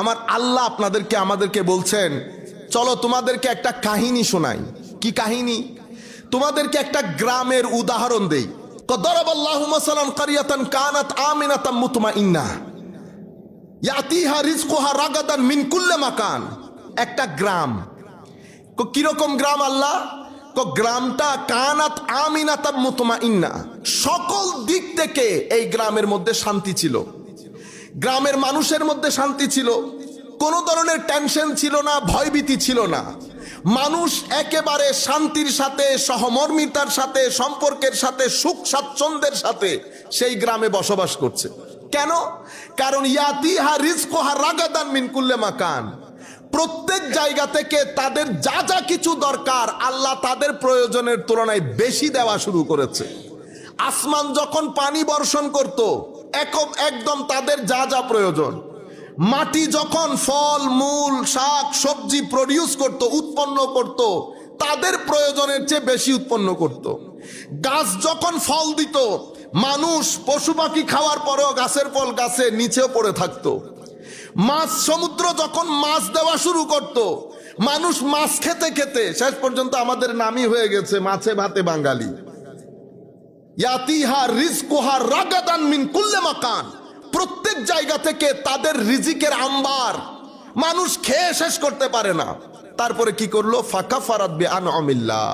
আমার আল্লাহ আপনাদেরকে আমাদেরকে বলছেন, চলো তোমাদেরকে একটা কাহিনী শোনাই। কি কাহিনী? তোমাদেরকে একটা গ্রামের উদাহরণ দেই। দরাবাল্লাহু মাসালান কারিয়াতান কানাত আমিনাতাম মুতমাইন্নাহ ইয়াতিহা রিজকুহা রাগাদান মিন কুল্লি মাকান। একটা গ্রাম। কিরকম গ্রাম আল্লাহ? গ্রামটা কানাত আমিনাতাম মুতমাইন্নাহ, সকল দিক থেকে এই গ্রামের মধ্যে শান্তি ছিল। গ্রামের মানুষের মধ্যে শান্তি ছিল, কোনো ধরনের টেনশন ছিল না, ভয়ভীতি ছিল না। মানুষ একেবারে শান্তির সাথে, সহমর্মিতার সাথে, সম্পর্কের সাথে, সুখ স্বাচ্ছন্দ্যের সাথে সেই গ্রামে বসবাস করছে। কেন? কারণ ইয়াতিহা রিজকুহা রাগাদান মিন কুল্লি মাকান, প্রত্যেক জায়গা থেকে তাদের যা যা কিছু দরকার আল্লাহ তাদের প্রয়োজনের তুলনায় বেশি দেওয়া শুরু করেছে। আসমান যখন পানি বর্ষণ করত একদম তাদের যা যা প্রয়োজন, মাটি যখন ফল মূল শাক সবজি প্রডিউস করত, উৎপন্ন করত, তাদের প্রয়োজনের চেয়ে বেশি উৎপন্ন করত। গাছ যখন ফল দিত, মানুষ পশু পাখি খাওয়ার পরেও গাছের ফল গাছের নিচেও পড়ে থাকতো। মাছ, সমুদ্র যখন মাছ দেওয়া শুরু করত, মানুষ মাছ খেতে খেতে শেষ পর্যন্ত আমাদের নামই হয়ে গেছে মাছে ভাতে বাঙালি। ইয়াতিহা রিজকুহা রাগাদান মিন কুল্লি মাকান, প্রত্যেক জায়গা থেকে তাদের রিজিকের আম্বার, মানুষ খেয়ে শেষ করতে পারে না। তারপরে কি করলো? ফাকাফারাত বিআনআমিল্লাহ,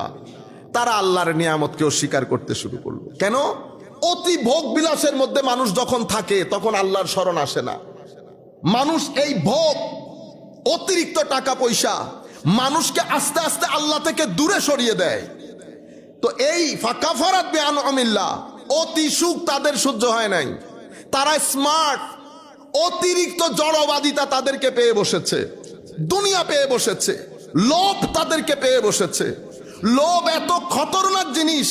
তারা আল্লাহর নিয়ামতকে অস্বীকার করতে শুরু করলো। কেন? অতি ভোগ বিলাসের মধ্যে মানুষ যখন থাকে তখন আল্লাহর স্মরণ আসে না। মানুষ এই ভোগ, অতিরিক্ত টাকা পয়সা মানুষকে আস্তে আস্তে আল্লাহ থেকে দূরে সরিয়ে দেয়। তো এই ফাকাফারাত বিআনআমিল্লাহ, অতি সুখ তাদের সহ্য হয় নাই। তারা স্মার্ট, অতিরিক্ত জড়বাদিতা তাদেরকে পেয়ে বসেছে, দুনিয়া পেয়ে বসেছে, লোভ তাদেরকে পেয়ে বসেছে। লোভ এত খতরনাক জিনিস,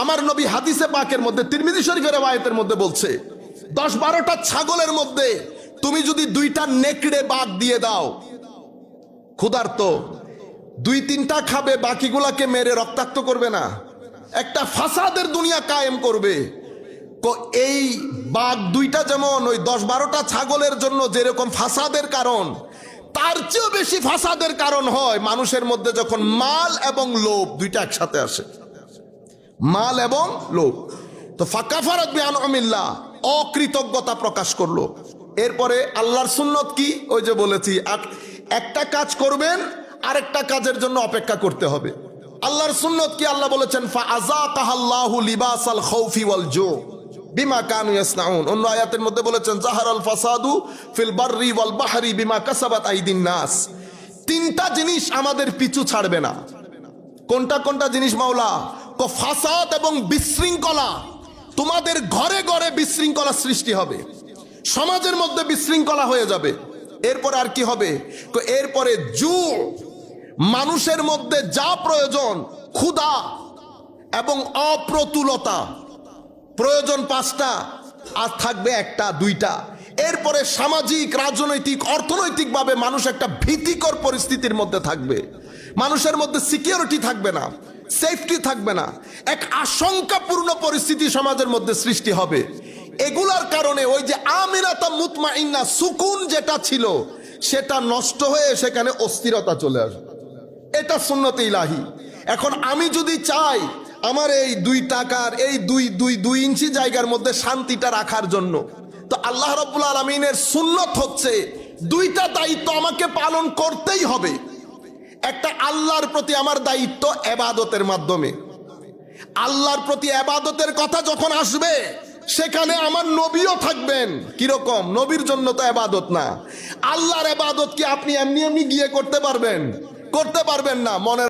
আমার নবী হাদিসে পাকের মধ্যে তিরমিজি শরীফের রওয়ায়াতের মধ্যে বলছে, 10-12টা ছাগলের মধ্যে তুমি যদি 2টা নেকড়ে বাদ দিয়ে দাও, ক্ষুধার্ত 2-3টা খাবে, বাকিগুলাকে মেরে রক্তাক্ত করবে না, একটা ফাসাদের দুনিয়া কায়েম করবে। এই বাঘ 2টা যেমন ওই 10-12টা ছাগলের জন্য যেরকম ফাসাদের কারণ, তার চেয়েও বেশি ফাসাদের কারণ হয় মানুষের মধ্যে যখন মাল এবং লোভ 2টা একসাথে আসে। মাল এবং লোভ। তো ফাকাফারাত বিআনআমিল্লাহ, অকৃতজ্ঞতা প্রকাশ করলো। এরপরে আল্লাহর সুন্নত কি? ওই যে বলেছি, একটা কাজ করবেন আরেকটা কাজের জন্য অপেক্ষা করতে হবে। আল্লাহর সুন্নত কি? আল্লাহ বলেছেন ফাআযাকাহাল্লাহু লিবাসাল খাউফি ওয়াল জু বিমা কানু ইয়াসনাউন। অন্য আয়াতের মধ্যে বলেছেন যাহারাল ফাসাদু ফিল বাররি ওয়াল বাহরি বিমা কাসাবাত আইদিন নাস। 3টা জিনিস আমাদের পিছু ছাড়বে না। কোনটা কোনটা জিনিস মাওলা? ফাসাদ এবং বিশৃঙ্খলা, তোমাদের ঘরে ঘরে বিশৃঙ্খলা সৃষ্টি হবে, সমাজের মধ্যে বিশৃঙ্খলা হয়ে যাবে। এরপর আর কি হবে? এরপরে জু, মানুষের মধ্যে যা প্রয়োজন, ক্ষুধা এবং অপ্রতুলতা, প্রয়োজন 5টা আর থাকবে 1-2টা। এরপরে সামাজিক, রাজনৈতিক, অর্থনৈতিকভাবে মানুষ একটা ভীতিকর পরিস্থিতির মধ্যে থাকবে। মানুষের মধ্যে সিকিউরিটি থাকবে না, সেফটি থাকবে না, এক আশঙ্কাপূর্ণ পরিস্থিতি সমাজের মধ্যে সৃষ্টি হবে। এগুলার কারণে ওই যে আমিনাতাম মুতমাইন্নাহ, সুকুন যেটা ছিল সেটা নষ্ট হয়ে সেখানে অস্থিরতা চলে আসবে। এটা সুন্নতে ইলাহি। এখন আমি যদি চাই আমার এই 2 টাকার এই 2 ইঞ্চি জায়গার মধ্যে শান্তিটা রাখার জন্য, তো আল্লাহ রাব্বুল আলামিনের সুন্নত হচ্ছে 2টা দায়িত্ব আমাকে পালন করতেই হবে। একটা, আল্লাহর প্রতি আমার দায়িত্ব ইবাদতের মাধ্যমে। আল্লাহর প্রতি ইবাদতের কথা যখন আসবে সেখানে আমার নবীও থাকবেন। কিরকম? নবীর জন্য তো ইবাদত না। আল্লাহর ইবাদত কি আপনি এমনি এমনি গিয়ে করতে পারবেন? করতে পারবেন না। মনে